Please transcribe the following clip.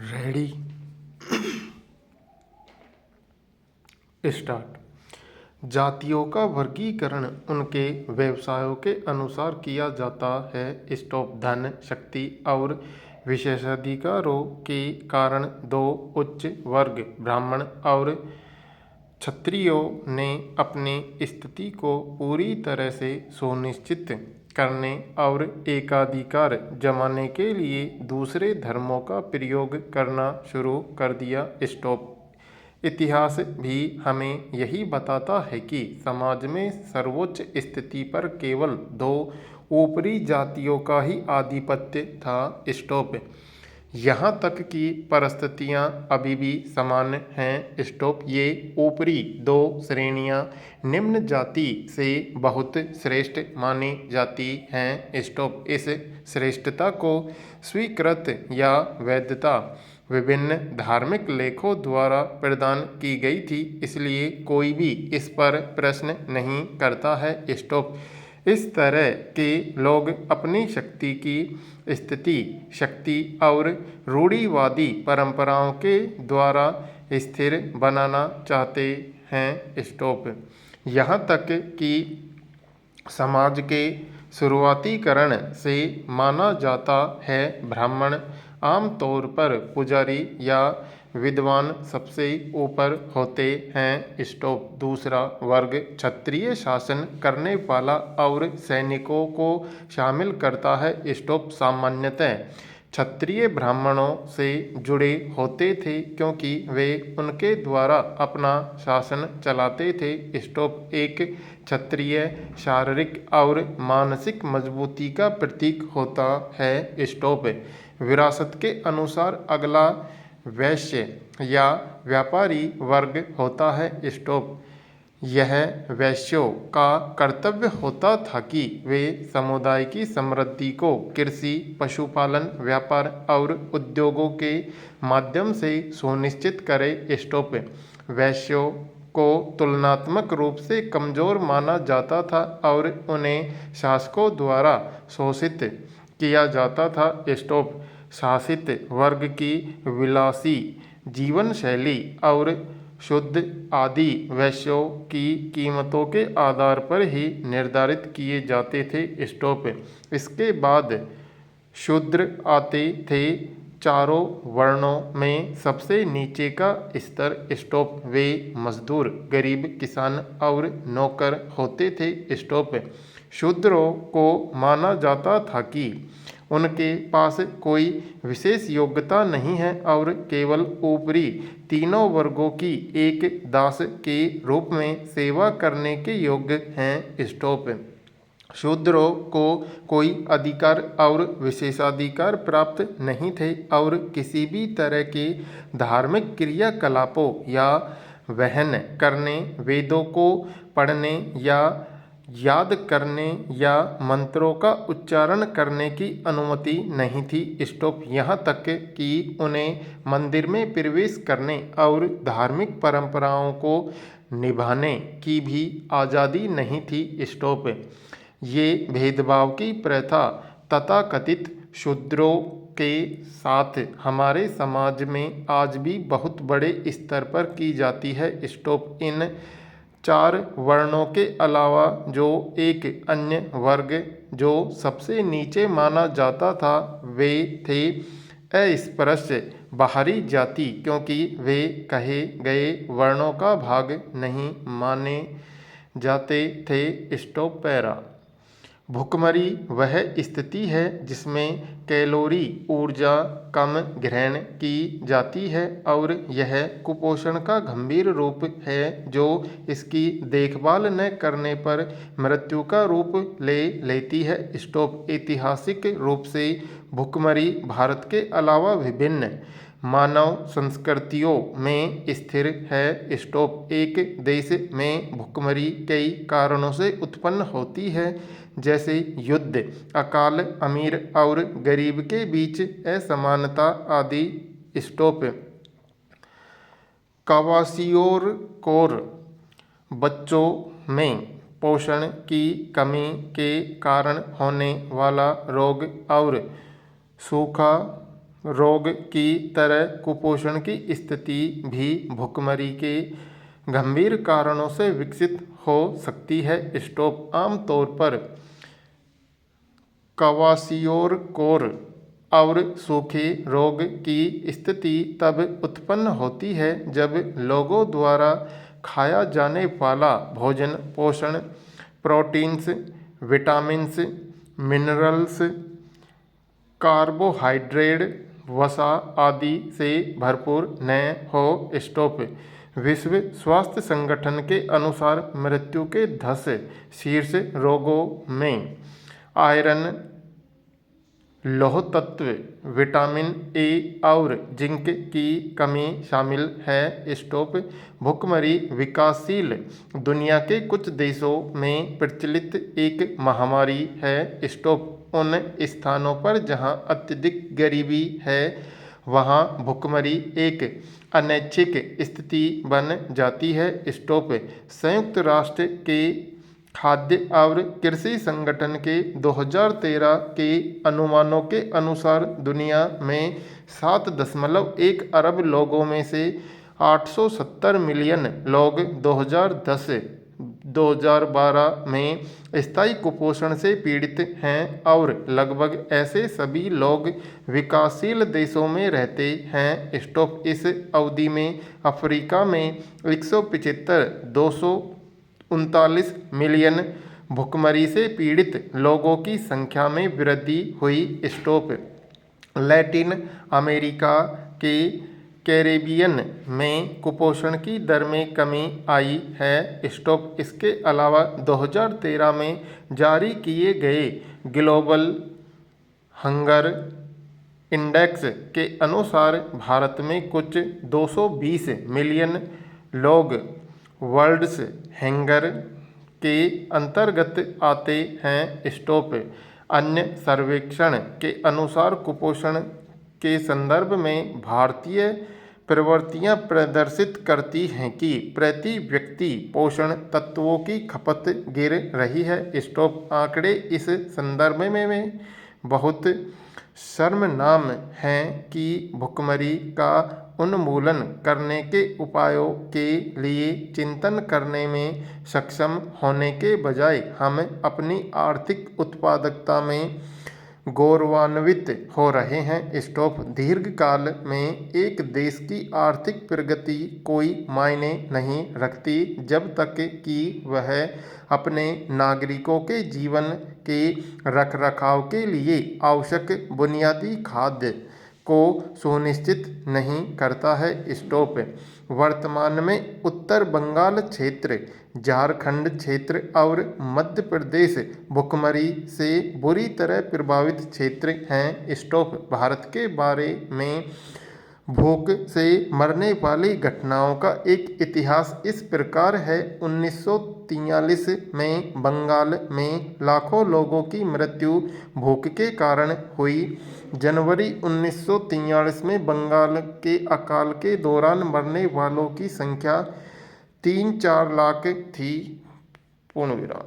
Ready start. जातियों का वर्गीकरण उनके व्यवसायों के अनुसार किया जाता है। स्टॉप। धन, शक्ति और विशेषाधिकारों के कारण दो उच्च वर्ग ब्राह्मण और क्षत्रियों ने अपनी स्थिति को पूरी तरह से सुनिश्चित करने और एकाधिकार जमाने के लिए दूसरे धर्मों का प्रयोग करना शुरू कर दिया। स्टॉप। इतिहास भी हमें यही बताता है कि समाज में सर्वोच्च स्थिति पर केवल दो ऊपरी जातियों का ही आधिपत्य था। स्टॉप। यहाँ तक कि परिस्थितियाँ अभी भी समान हैं। स्टॉप। ये ऊपरी दो श्रेणियाँ निम्न जाति से बहुत श्रेष्ठ मानी जाती हैं। स्टॉप। इस श्रेष्ठता को स्वीकृत या वैधता विभिन्न धार्मिक लेखों द्वारा प्रदान की गई थी, इसलिए कोई भी इस पर प्रश्न नहीं करता है। स्टॉप। इस तरह के लोग अपनी शक्ति की स्थिति, शक्ति और रूढ़िवादी परंपराओं के द्वारा स्थिर बनाना चाहते हैं। स्टॉप। यहाँ तक कि समाज के शुरुआतीकरण से माना जाता है ब्राह्मण आमतौर पर पुजारी या विद्वान सबसे ऊपर होते हैं। स्टॉप। दूसरा वर्ग क्षत्रिय शासन करने वाला और सैनिकों को शामिल करता है। स्टॉप। सामान्यतः क्षत्रिय ब्राह्मणों से जुड़े होते थे क्योंकि वे उनके द्वारा अपना शासन चलाते थे। स्टॉप। एक क्षत्रिय शारीरिक और मानसिक मजबूती का प्रतीक होता है। स्टॉप। विरासत के अनुसार अगला वैश्य या व्यापारी वर्ग होता है। स्टॉप। यह वैश्यों का कर्तव्य होता था कि वे समुदाय की समृद्धि को कृषि, पशुपालन, व्यापार और उद्योगों के माध्यम से सुनिश्चित करें। स्टॉप। वैश्यों को तुलनात्मक रूप से कमजोर माना जाता था और उन्हें शासकों द्वारा शोषित किया जाता था। स्टॉप। शासित वर्ग की विलासी जीवन शैली और शुद्ध आदि वैश्यों की कीमतों के आधार पर ही निर्धारित किए जाते थे। स्टॉप। इसके बाद शूद्र आते थे। चारों वर्णों में सबसे नीचे का स्तर। स्टॉप। वे मजदूर, गरीब, किसान और नौकर होते थे। स्टॉप। शूद्रों को माना जाता था कि उनके पास कोई विशेष योग्यता नहीं है और केवल ऊपरी तीनों वर्गों की एक दास के रूप में सेवा करने के योग्य हैं। स्टॉप। शूद्रों को कोई अधिकार और विशेषाधिकार प्राप्त नहीं थे और किसी भी तरह के धार्मिक क्रियाकलापों या वहन करने, वेदों को पढ़ने या याद करने या मंत्रों का उच्चारण करने की अनुमति नहीं थी। स्टॉप। यहाँ तक कि उन्हें मंदिर में प्रवेश करने और धार्मिक परंपराओं को निभाने की भी आज़ादी नहीं थी। स्टॉप। ये भेदभाव की प्रथा तथाकथित शूद्रों के साथ हमारे समाज में आज भी बहुत बड़े स्तर पर की जाती है। स्टॉप। इन चार वर्णों के अलावा जो एक अन्य वर्ग जो सबसे नीचे माना जाता था वे थे अस्पृश्य बाहरी जाति, क्योंकि वे कहे गए वर्णों का भाग नहीं माने जाते थे। स्टॉप। पैरा। भुखमरी वह स्थिति है जिसमें कैलोरी ऊर्जा कम ग्रहण की जाती है और यह कुपोषण का गंभीर रूप है जो इसकी देखभाल न करने पर मृत्यु का रूप ले लेती है। स्टॉप। ऐतिहासिक रूप से भुखमरी भारत के अलावा विभिन्न मानव संस्कृतियों में स्थिर है। स्टॉप। एक देश में भुखमरी कई कारणों से उत्पन्न होती है, जैसे युद्ध, अकाल, अमीर और गरीब के बीच असमानता आदि। स्टॉप। क्वाशियोरकोर बच्चों में पोषण की कमी के कारण होने वाला रोग और सूखा रोग की तरह कुपोषण की स्थिति भी भुखमरी के गंभीर कारणों से विकसित हो सकती है। स्टॉप आमतौर पर क्वाशियोरकोर और सूखे रोग की स्थिति तब उत्पन्न होती है जब लोगों द्वारा खाया जाने वाला भोजन पोषण, प्रोटीन्स, विटामिन्स, मिनरल्स, कार्बोहाइड्रेट, वसा आदि से भरपूर न हो। स्टॉप विश्व स्वास्थ्य संगठन के अनुसार मृत्यु के 10 शीर्ष रोगों में आयरन, लौह तत्व, विटामिन ए और जिंक की कमी शामिल है। स्टॉप भुखमरी विकासशील दुनिया के कुछ देशों में प्रचलित एक महामारी है। स्टॉप उन स्थानों पर जहां अत्यधिक गरीबी है वहां भुखमरी एक अनैच्छिक स्थिति बन जाती है। स्टॉप संयुक्त राष्ट्र के खाद्य और कृषि संगठन के 2013 के अनुमानों के अनुसार दुनिया में 7.1 अरब लोगों में से 870 मिलियन लोग 2010-2012 में स्थायी कुपोषण से पीड़ित हैं और लगभग ऐसे सभी लोग विकासशील देशों में रहते हैं। स्टॉप इस अवधि में अफ्रीका में 239 मिलियन भुखमरी से पीड़ित लोगों की संख्या में वृद्धि हुई। स्टॉप लैटिन अमेरिका के कैरेबियन में कुपोषण की दर में कमी आई है। स्टॉप इसके अलावा 2013 में जारी किए गए ग्लोबल हंगर इंडेक्स के अनुसार भारत में कुछ 220 मिलियन लोग वर्ल्ड्स हंगर के अंतर्गत आते हैं। स्टॉप अन्य सर्वेक्षण के अनुसार कुपोषण के संदर्भ में भारतीय प्रवृत्तियां प्रदर्शित करती हैं कि प्रति व्यक्ति पोषण तत्वों की खपत गिर रही है। स्टॉप आंकड़े इस संदर्भ में बहुत शर्मनाक हैं कि भुखमरी का उन्मूलन करने के उपायों के लिए चिंतन करने में सक्षम होने के बजाय हम अपनी आर्थिक उत्पादकता में गौरवान्वित हो रहे हैं। स्टॉप दीर्घकाल में एक देश की आर्थिक प्रगति कोई मायने नहीं रखती जब तक कि वह अपने नागरिकों के जीवन के रखरखाव के लिए आवश्यक बुनियादी खाद्य को सुनिश्चित नहीं करता है। स्टॉप वर्तमान में उत्तर बंगाल क्षेत्र, झारखंड क्षेत्र और मध्य प्रदेश भुखमरी से बुरी तरह प्रभावित क्षेत्र हैं। स्टॉप भारत के बारे में भूख से मरने वाली घटनाओं का एक इतिहास इस प्रकार है। 1943 में बंगाल में लाखों लोगों की मृत्यु भूख के कारण हुई। जनवरी 1943 में बंगाल के अकाल के दौरान मरने वालों की संख्या 3-4 लाख थी। पूर्ण विराम।